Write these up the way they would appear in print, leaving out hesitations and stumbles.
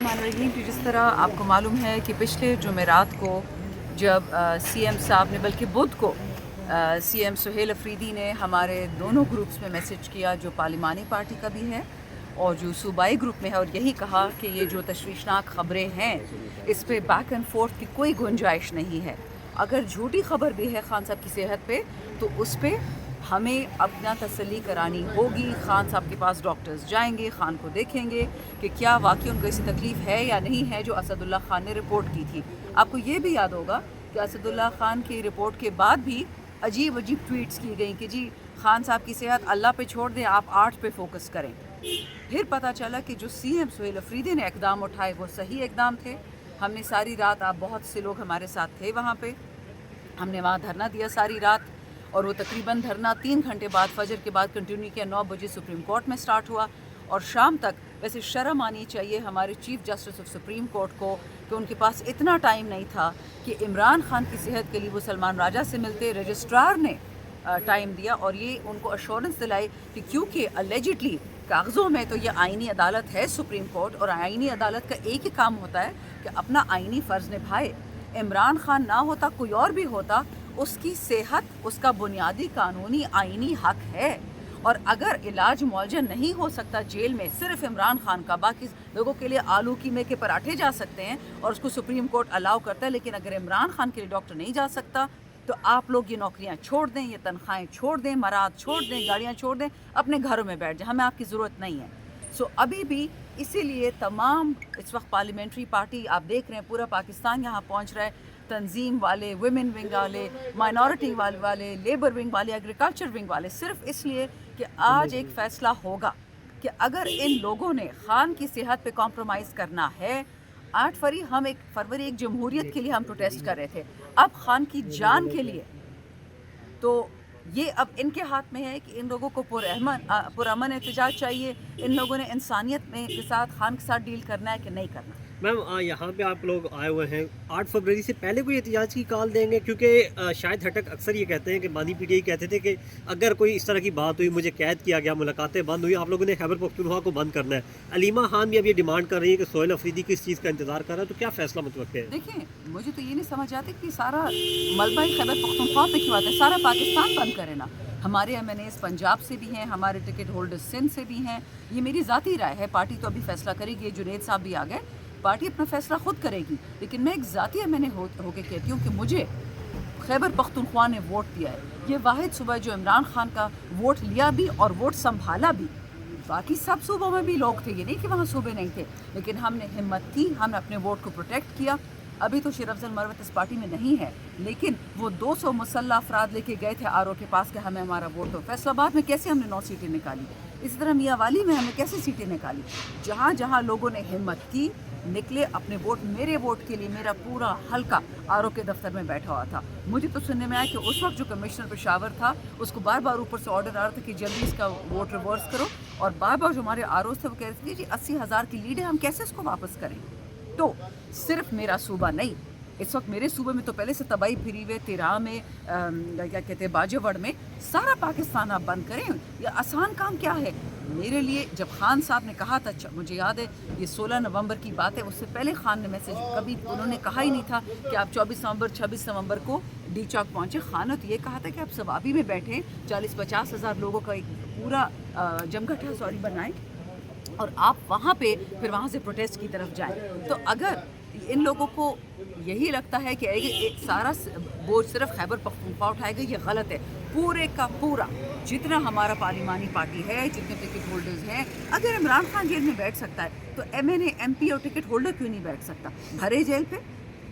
جس طرح آپ کو معلوم ہے کہ پچھلے جمعرات کو جب سی ایم صاحب نے بلکہ بدھ کو سی ایم سہیل افریدی نے ہمارے دونوں گروپس میں میسج کیا جو پارلیمانی پارٹی کا بھی ہے اور جو صوبائی گروپ میں ہے، اور یہی کہا کہ یہ جو تشویشناک خبریں ہیں اس پہ بیک اینڈ فورتھ کی کوئی گنجائش نہیں ہے. اگر جھوٹی خبر بھی ہے خان صاحب کی صحت پہ تو اس پہ ہمیں اپنا تسلی کرانی ہوگی. خان صاحب کے پاس ڈاکٹرز جائیں گے، خان کو دیکھیں گے کہ کیا واقعی ان کو ایسی تکلیف ہے یا نہیں ہے جو اسد اللہ خان نے رپورٹ کی تھی. آپ کو یہ بھی یاد ہوگا کہ اسد اللہ خان کی رپورٹ کے بعد بھی عجیب ٹویٹس کی گئیں کہ جی خان صاحب کی صحت اللہ پہ چھوڑ دیں، آپ آرٹ پہ فوکس کریں. پھر پتہ چلا کہ جو سی ایم سہیل افریدی نے اقدام اٹھائے وہ صحیح اقدام تھے. ہم نے ساری رات، آپ بہت سے لوگ ہمارے ساتھ تھے وہاں پہ، ہم نے وہاں دھرنا دیا ساری رات، اور وہ تقریباً دھرنا 3 گھنٹے بعد فجر کے بعد کنٹینیو کیا. 9 بجے سپریم کورٹ میں سٹارٹ ہوا اور شام تک. ویسے شرم آنی چاہیے ہمارے chief justice of supreme court کو کہ ان کے پاس اتنا ٹائم نہیں تھا کہ عمران خان کی صحت کے لیے وہ سلمان راجہ سے ملتے. رجسٹرار نے ٹائم دیا اور یہ ان کو اشورنس دلائی کہ کیونکہ اللیجڈلی کاغذوں میں تو یہ آئینی عدالت ہے سپریم کورٹ، اور آئینی عدالت کا ایک ہی کام ہوتا ہے کہ اپنا آئینی فرض نبھائے. عمران خان نہ ہوتا، کوئی اور بھی ہوتا، اس کی صحت اس کا بنیادی قانونی آئینی حق ہے. اور اگر علاج معالجہ نہیں ہو سکتا جیل میں صرف عمران خان کا، باقی لوگوں کے لیے آلو قیمے کے پراٹھے جا سکتے ہیں اور اس کو سپریم کورٹ الاؤ کرتا ہے، لیکن اگر عمران خان کے لیے ڈاکٹر نہیں جا سکتا تو آپ لوگ یہ نوکریاں چھوڑ دیں، یہ تنخواہیں چھوڑ دیں، مراد چھوڑ دیں، گاڑیاں چھوڑ دیں، اپنے گھروں میں بیٹھ جائیں، ہمیں آپ کی ضرورت نہیں ہے. ابھی بھی اسی لیے تمام اس وقت پارلیمنٹری پارٹی آپ دیکھ رہے ہیں پورا پاکستان یہاں پہنچ رہا ہے. تنظیم والے، ویمن ونگ والے، مائنورٹی والے، لیبر ونگ والے، ایگریکلچر ونگ والے، صرف اس لیے کہ آج ایک فیصلہ ہوگا کہ اگر ان لوگوں نے خان کی صحت پہ کمپرومائز کرنا ہے. 8 فروری ایک جمہوریت کے لیے ہم پروٹیسٹ کر رہے تھے، اب خان کی جان کے لیے. تو یہ اب ان کے ہاتھ میں ہے کہ ان لوگوں کو پرامن احتجاج چاہیے. ان لوگوں نے انسانیت کے ساتھ خان کے ساتھ ڈیل کرنا ہے کہ نہیں کرنا. میم یہاں پہ آپ لوگ آئے ہوئے ہیں 8 فروری سے پہلے کوئی احتجاج کی کال دیں گے؟ کیونکہ شاہد ہٹک اکثر یہ کہتے ہیں کہ مانی پی ٹی آئی کہتے تھے کہ اگر کوئی اس طرح کی بات ہوئی، مجھے قید کیا گیا، ملاقاتیں بند ہوئی، آپ لوگوں نے خیبر پختونخوا کو بند کرنا ہے. علیمہ خان بھی اب یہ ڈیمانڈ کر رہی ہے کہ سہیل افریدی کس چیز کا انتظار کر رہا ہے، تو کیا فیصلہ متوقع ہے؟ دیکھیں، مجھے تو یہ نہیں سمجھ آتی کہ سارا ملبہ خیبر پختونخوا پہ کیوں آتا ہے. سارا پاکستان بند کرے نا. ہمارے ایم این ایز پنجاب سے بھی ہیں، ہمارے ٹکٹ ہولڈر سندھ سے بھی ہیں. یہ میری ذاتی رائے ہے، پارٹی تو ابھی فیصلہ کرے گی. جنید صاحب بھی آ گئے، پارٹی اپنا فیصلہ خود کرے گی. لیکن میں ایک ذاتی ایم این اے ہو کے کہتی ہوں کہ مجھے خیبر پختونخوا نے ووٹ دیا ہے. یہ واحد صوبہ جو عمران خان کا ووٹ لیا بھی اور ووٹ سنبھالا بھی. باقی سب صوبوں میں بھی لوگ تھے، یہ نہیں کہ وہاں صوبے نہیں تھے، لیکن ہم نے ہمت کی، ہم نے اپنے ووٹ کو پروٹیکٹ کیا. ابھی تو شیر افضل مروت اس پارٹی میں نہیں ہے، لیکن وہ 200 مسلح افراد لے کے گئے تھے آر او کے پاس کہ ہمیں ہمارا ووٹ ہو. فیصل آباد میں کیسے ہم نے 9 سیٹیں نکالی، اسی طرح میاں والی میں ہم نے کیسے سیٹیں نکالی. جہاں جہاں لوگوں نے ہمت کی نکلے اپنے ووٹ. میرے ووٹ کے لیے میرا پورا حلقہ آر او کے دفتر میں بیٹھا ہوا تھا. مجھے تو سننے میں آیا کہ اس وقت جو کمشنر پشاور تھا اس کو بار بار اوپر سے آرڈر آ رہا تھا کہ جلدی اس کا ووٹ ریورس کرو، اور بار بار جو ہمارے آر اوز تھے وہ کہہ رہے تھے جی 80,000 کی لیڈ ہے، ہم کیسے اس کو واپس کریں. تو صرف میرا صوبہ نہیں، اس وقت میرے صوبے میں تو پہلے سے تباہی پھری ہوئے، تیرا میں کیا کہتے ہیں باجے وڑ میں. سارا پاکستان آپ بند کریں، یہ آسان کام کیا ہے میرے لیے. جب خان صاحب نے کہا تھا، مجھے یاد ہے یہ 16 نومبر کی بات ہے، اس سے پہلے خان نے میسج کبھی انہوں نے کہا ہی نہیں تھا کہ آپ 24 نومبر 26 نومبر کو ڈی چوک پہنچے. خان نے تو یہ کہا تھا کہ آپ سوابی میں بیٹھیں، 40-50 ہزار لوگوں کا ایک پورا جمگھٹا بنائیں اور آپ وہاں پہ پھر وہاں سے پروٹیسٹ کی طرف جائیں. تو اگر ان لوگوں کو یہی لگتا ہے کہ سارا بوجھ صرف خیبر پختونخوا اٹھائے گا، یہ غلط ہے. پورے کا پورا جتنا ہمارا پارلیمانی پارٹی ہے، جتنے ٹکٹ ہولڈرز ہیں، اگر عمران خان جیل میں بیٹھ سکتا ہے تو ایم این اے، ایم پی اور ٹکٹ ہولڈر کیوں نہیں بیٹھ سکتا بھرے جیل پہ.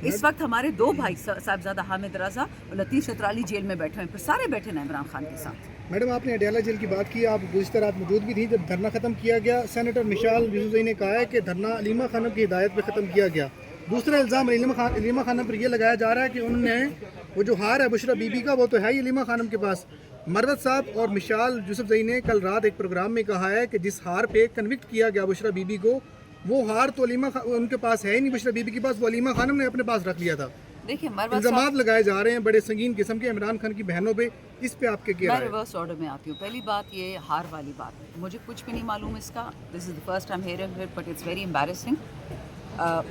اس وقت ہمارے 2 بھائی صاحبزادہ حامد رضا اور لطیف شترالی جیل میں بیٹھے ہیں، پھر سارے بیٹھے نا عمران خان کے ساتھ. میڈم، آپ نے اڈیالہ جیل کی بات کی، آپ گزشتہ رات موجود بھی تھیں جب دھرنا ختم کیا گیا. سینیٹر مشال یوسفزئی نے کہا ہے کہ دھرنا علیمہ خانم کی ہدایت پہ ختم کیا گیا. دوسرا الزام علیمہ خانم پر یہ لگایا جا رہا ہے کہ انہوں نے وہ جو ہار ہے بشرا بی بی کا، وہ تو ہے ہی علیمہ خانم کے پاس. مروت صاحب اور مشال یوسفزئی نے کل رات ایک پروگرام میں کہا ہے کہ جس ہار پہ کنوکٹ کیا گیا بشرا بی بی کو، وہ ہار تو ان کے پاس ہے ہی نہیں بشرا بی بی کے پاس، وہ علیمہ خانم نے اپنے پاس رکھ لیا تھا. دیکھیں، الزامات لگائے جا رہے ہیں بڑے سنگین قسم کے عمران خان کی بہنوں پہ، اس پہ آپ کے کیا رائے؟ میں ریورس آرڈر میں آتی ہوں. پہلی بات یہ ہار والی بات، مجھے کچھ بھی نہیں معلوم اس کا. This is the first time hearing it, but it's very embarrassing.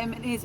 MNAs